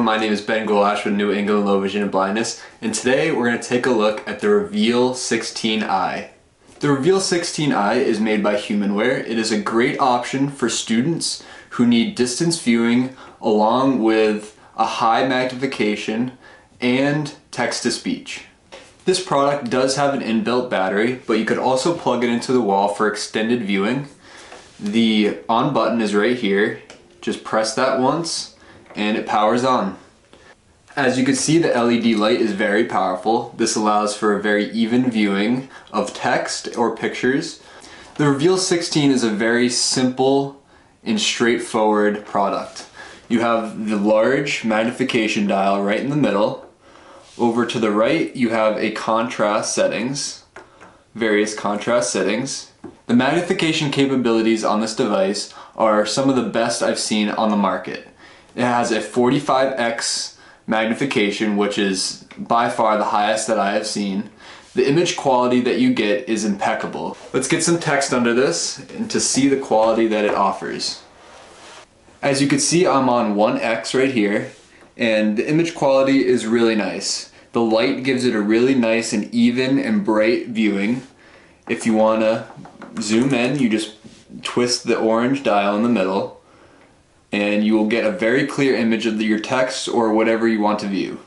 my name is Ben Golash with New England Low Vision and Blindness, and today we're going to take a look at the Reveal 16i. The Reveal 16i is made by Humanware. It is a great option for students who need distance viewing along with a high magnification and text-to-speech. This product does have an inbuilt battery, but you could also plug it into the wall for extended viewing. The on button is right here. Just press that once and it powers on. As you can see, the LED light is very powerful. This allows for a very even viewing of text or pictures. The Reveal 16 is a very simple and straightforward product. You have the large magnification dial right in the middle. Over to the right, you have a contrast settings, various contrast settings. The magnification capabilities on this device are some of the best I've seen on the market. It has a 45x magnification, which is by far the highest that I have seen. The image quality that you get is impeccable. Let's get some text under this and to see the quality that it offers. As you can see, I'm on 1x right here, and the image quality is really nice. The light gives it a really nice and even and bright viewing. If you want to zoom in, you just twist the orange dial in the middle and you will get a very clear image of your text or whatever you want to view.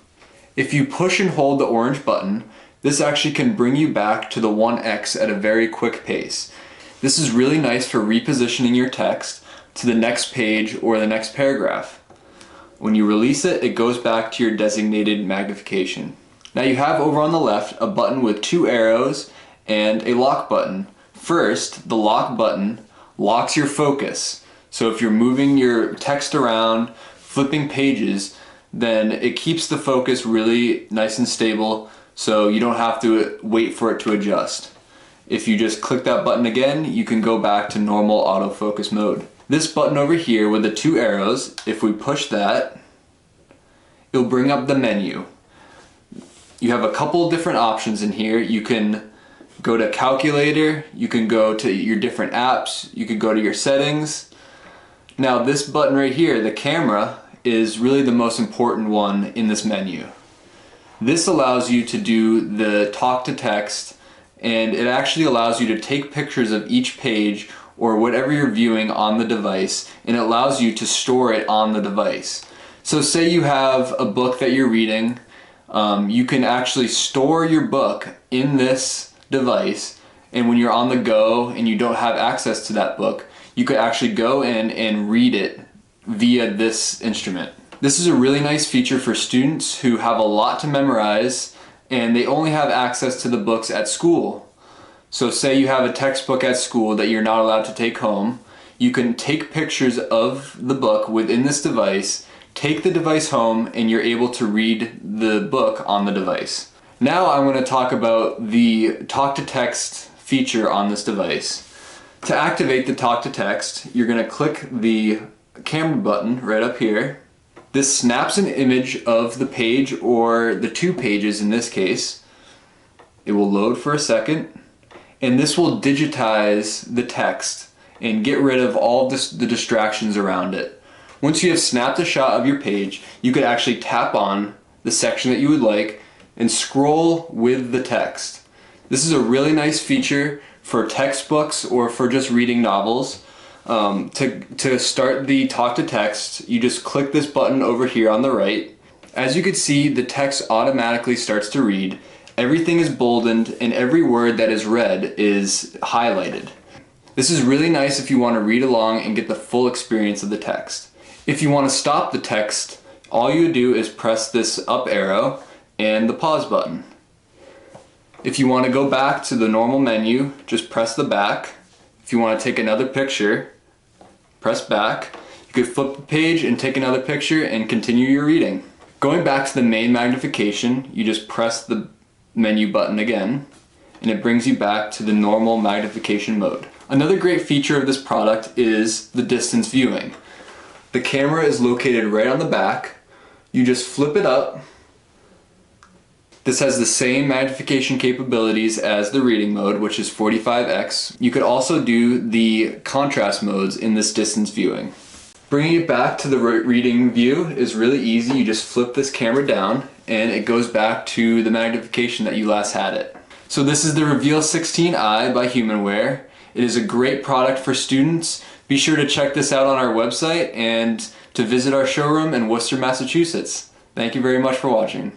If you push and hold the orange button, this actually can bring you back to the 1x at a very quick pace. This is really nice for repositioning your text to the next page or the next paragraph. When you release it, it goes back to your designated magnification. Now you have over on the left a button with 2 arrows and a lock button. First, the lock button locks your focus. So if you're moving your text around, flipping pages, then it keeps the focus really nice and stable so you don't have to wait for it to adjust. If you just click that button again, you can go back to normal autofocus mode. This button over here with the 2 arrows, if we push that, it'll bring up the menu. You have a couple different options in here. You can go to calculator, you can go to your different apps, you can go to your settings. Now this button right here, the camera, is really the most important one in this menu. This allows you to do the talk to text, and it actually allows you to take pictures of each page or whatever you're viewing on the device, and it allows you to store it on the device. So say you have a book that you're reading, you can actually store your book in this device, and when you're on the go and you don't have access to that book, you could actually go in and read it via this instrument. This is a really nice feature for students who have a lot to memorize and they only have access to the books at school. So say you have a textbook at school that you're not allowed to take home, you can take pictures of the book within this device, take the device home, and you're able to read the book on the device. Now I'm going to talk about the talk to text feature on this device. To activate the talk to text, you're going to click the camera button right up here. This snaps an image of the page or the 2 pages in this case. It will load for a second, and this will digitize the text and get rid of all the distractions around it. Once you have snapped a shot of your page, you could actually tap on the section that you would like and scroll with the text. This is a really nice feature for textbooks or for just reading novels. To start the talk to text, you just click this button over here on the right. As you can see, the text automatically starts to read. Everything is boldened and every word that is read is highlighted. This is really nice if you want to read along and get the full experience of the text. If you want to stop the text, all you do is press this up arrow and the pause button. If you want to go back to the normal menu, just press the back. If you want to take another picture, press back. You could flip the page and take another picture and continue your reading. Going back to the main magnification, you just press the menu button again, and it brings you back to the normal magnification mode. Another great feature of this product is the distance viewing. The camera is located right on the back. You just flip it up. This has the same magnification capabilities as the reading mode, which is 45x. You could also do the contrast modes in this distance viewing. Bringing it back to the reading view is really easy. You just flip this camera down and it goes back to the magnification that you last had it. So this is the Reveal 16i by Humanware. It is a great product for students. Be sure to check this out on our website and to visit our showroom in Worcester, Massachusetts. Thank you very much for watching.